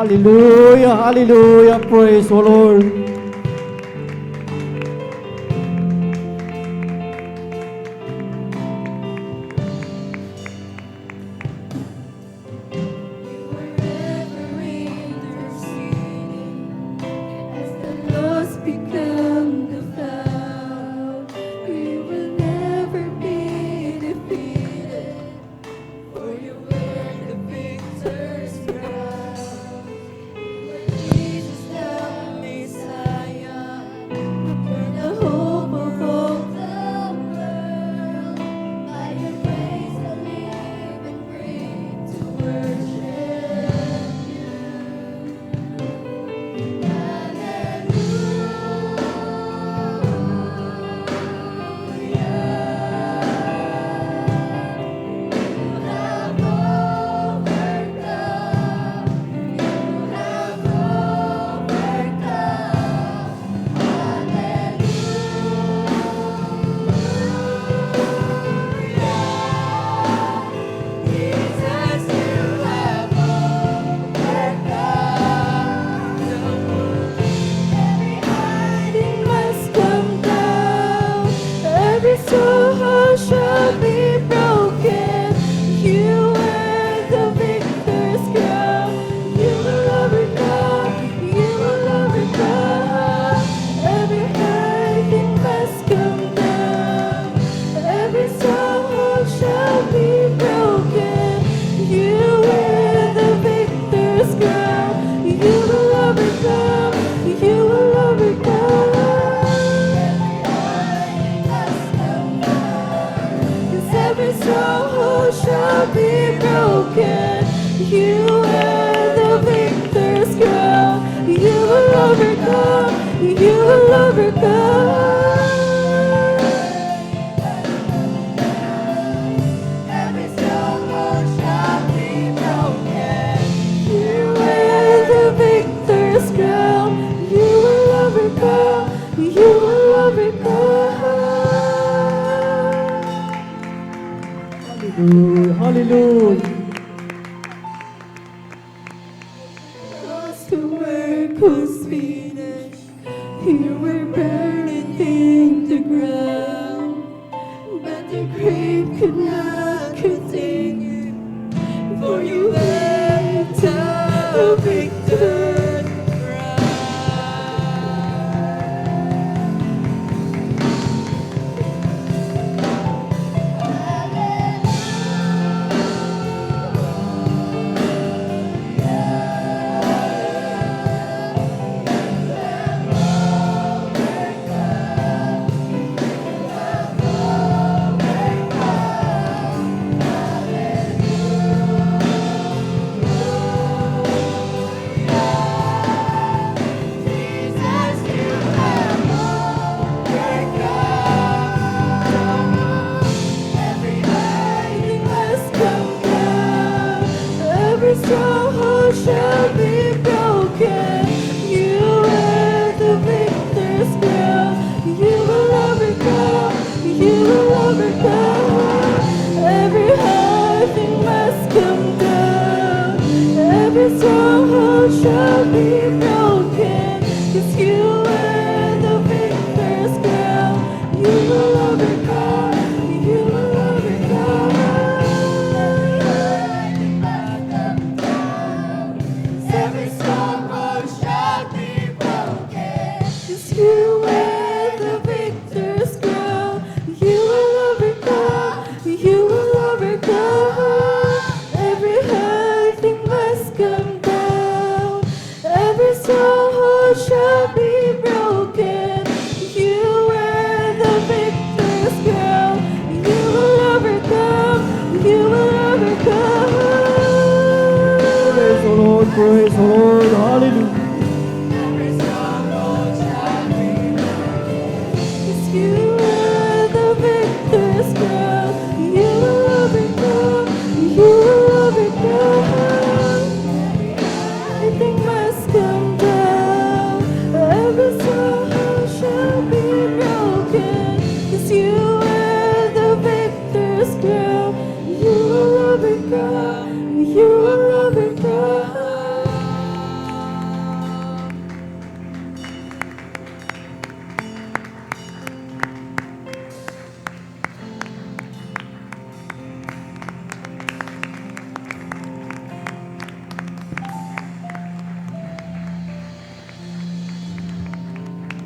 Hallelujah, hallelujah. Praise the Lord. Hallelujah. The work was finished. You were buried in the ground, but the grave could not contain you, for you went a victor's crown. Stronghold shall be broken. You wear the victor's crown. You will overcome. You will overcome. Every high thing must come down. Every stronghold shall be broken. 'Cause you wear the victor's crown. You will overcome. You will overcome. Every stronghold shall be broken. 'Cause you wear the victor's crown. You will overcome. You will overcome. Every high thing must come down. Every stronghold shall be broken. You wear the victor's crown. You will overcome. You will overcome. Praise the Lord, praise the Lord, hallelujah. Every stronghold shall be broken. 'Cause you are the victor's crown. You will overcome. You will overcome. Everything